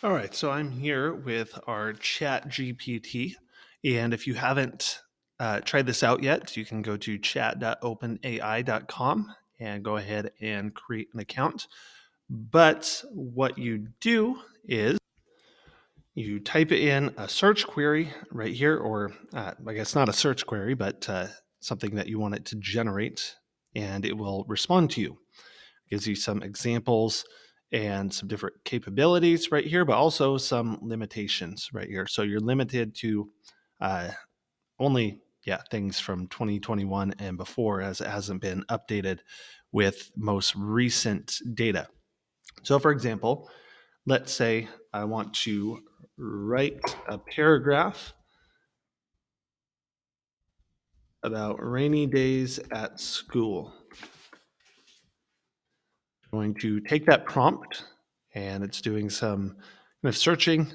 All right, so I'm here with our ChatGPT, and if you haven't tried this out yet, you can go to chat.openai.com and go ahead and create an account. But what you do is you type in a search query right here, or I guess not a search query, but something that you want it to generate, and it will respond to you. Gives you some examples and some different capabilities right here, but also some limitations right here. So you're limited to uh, only things from 2021 and before, as it hasn't been updated with most recent data. So, for example, let's say I want to write a paragraph about rainy days at school. I'm going to take that prompt, and it's doing some kind of searching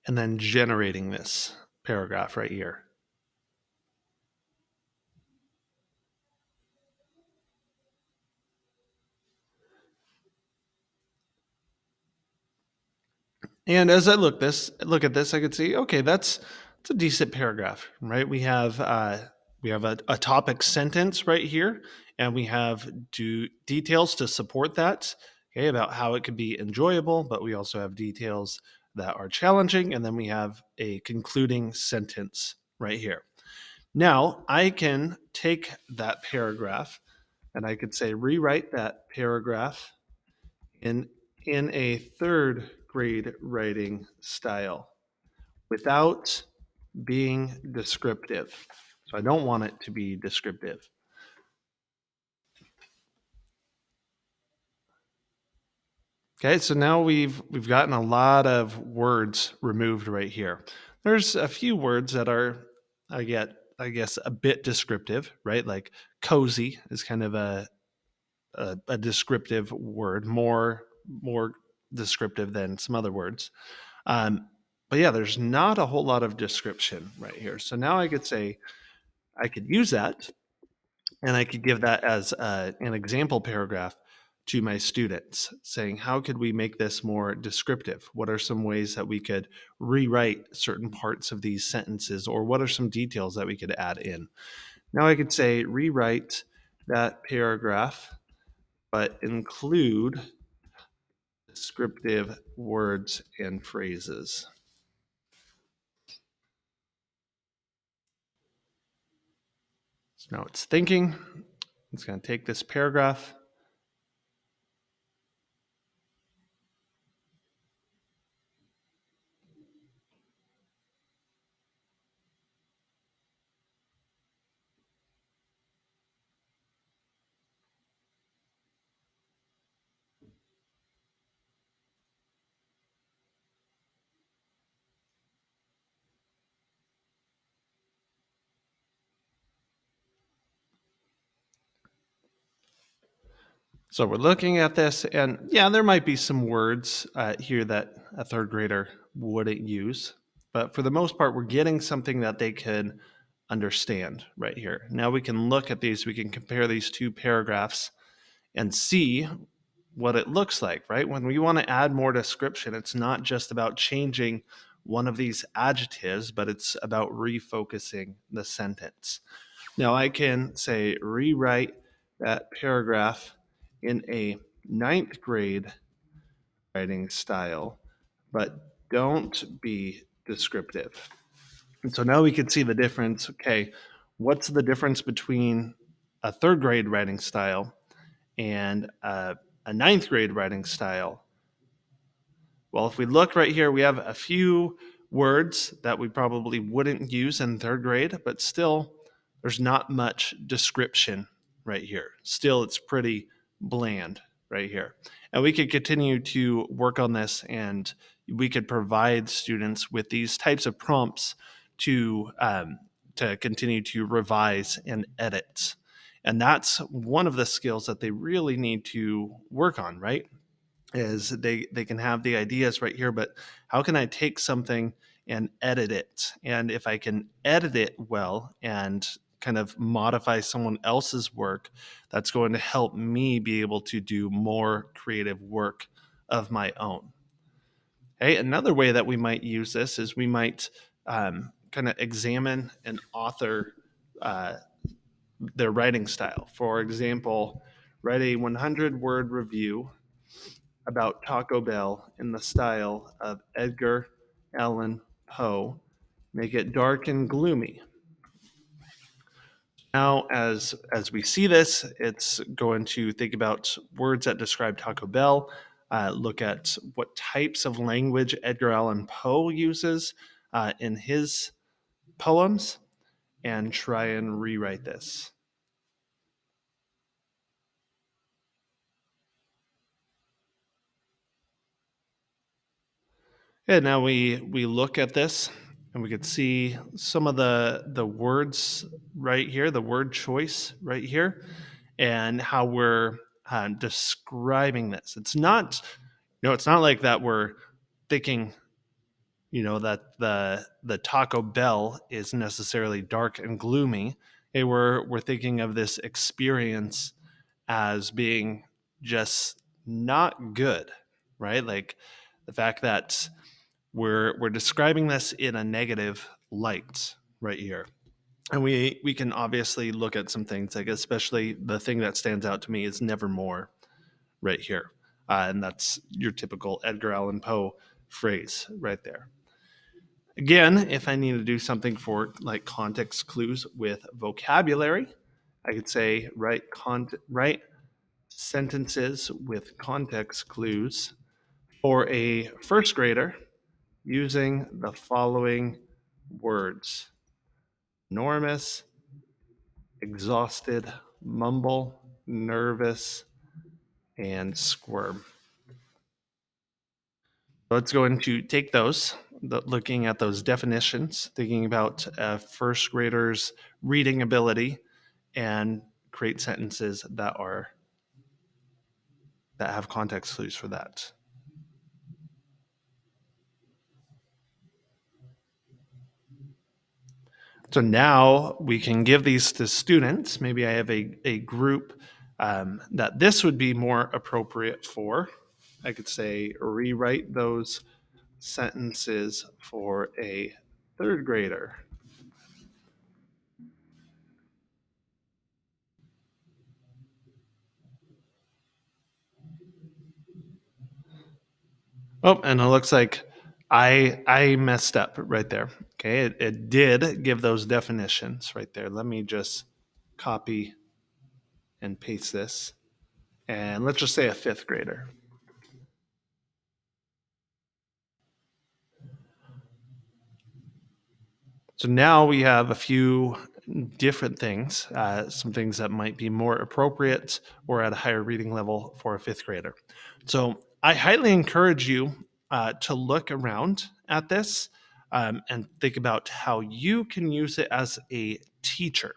and then generating this paragraph right here. And as I look at this, I could see, okay, that's a decent paragraph, right? We have a topic sentence right here, and we have details to support that, okay, about how it could be enjoyable, but we also have details that are challenging, and then we have a concluding sentence right here. Now I can take that paragraph and I could say rewrite that paragraph in in a third grade writing style without being descriptive. So I don't want it to be descriptive. Okay, so now we've gotten a lot of words removed right here. There's a few words that are I guess a bit descriptive, right? Like cozy is kind of a descriptive word, more descriptive than some other words. Um, but yeah, there's not a whole lot of description right here. So now I could say I could use that, and I could give that as an example paragraph to my students, saying, how could we make this more descriptive? What are some ways that we could rewrite certain parts of these sentences, or what are some details that we could add in? Now I could say, rewrite that paragraph, but include descriptive words and phrases. So now it's thinking. It's going to take this paragraph. So we're looking at this, and yeah, there might be some words here that a third grader wouldn't use, but for the most part, we're getting something that they could understand right here. Now we can look at these, we can compare these two paragraphs and see what it looks like, right? When we want to add more description, it's not just about changing one of these adjectives, but it's about refocusing the sentence. Now I can say rewrite that paragraph in a ninth grade writing style, but don't be descriptive. And so now we can see the difference. Okay, what's the difference between a third grade writing style and a ninth grade writing style? Well, if we look right here, we have a few words that we probably wouldn't use in third grade, but still, there's not much description right here. Still, it's pretty bland right here. And we could continue to work on this, and we could provide students with these types of prompts to continue to revise and edit. And that's one of the skills that they really need to work on, right? Is they can have the ideas right here, but how can I take something and edit it? And if I can edit it well and kind of modify someone else's work, that's going to help me be able to do more creative work of my own. Okay, another way that we might use this is we might kind of examine an author, uh, their writing style. For example, write a 100-word review about Taco Bell in the style of Edgar Allan Poe. Make it dark and gloomy. Now, as we see this, it's going to think about words that describe Taco Bell. Look at what types of language Edgar Allan Poe uses in his poems, and try and rewrite this. And now we look at this, and we could see some of the words right here, the word choice right here, and how we're describing this. It's not, it's not like that we're thinking, that the Taco Bell is necessarily dark and gloomy. Hey, we're thinking of this experience as being just not good, right? Like the fact that we're describing this in a negative light right here. And we can obviously look at some things, like especially the thing that stands out to me is nevermore right here. And that's your typical Edgar Allan Poe phrase right there. Again, if I need to do something for like context clues with vocabulary, I could say write sentences with context clues for a first grader using the following words: enormous, exhausted, mumble, nervous, and squirm. So it's going to take those, looking at those definitions, thinking about a first grader's reading ability, and create sentences that have context clues for that. So now we can give these to students. Maybe I have a group that this would be more appropriate for. I could say rewrite those sentences for a third grader. Oh, and it looks like I messed up right there. Okay, it did give those definitions right there. Let me just copy and paste this. And let's just say a fifth grader. So now we have a few different things, some things that might be more appropriate or at a higher reading level for a fifth grader. So I highly encourage you to look around at this and think about how you can use it as a teacher.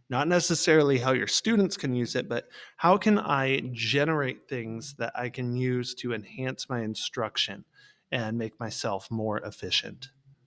Not necessarily how your students can use it, but how can I generate things that I can use to enhance my instruction and make myself more efficient?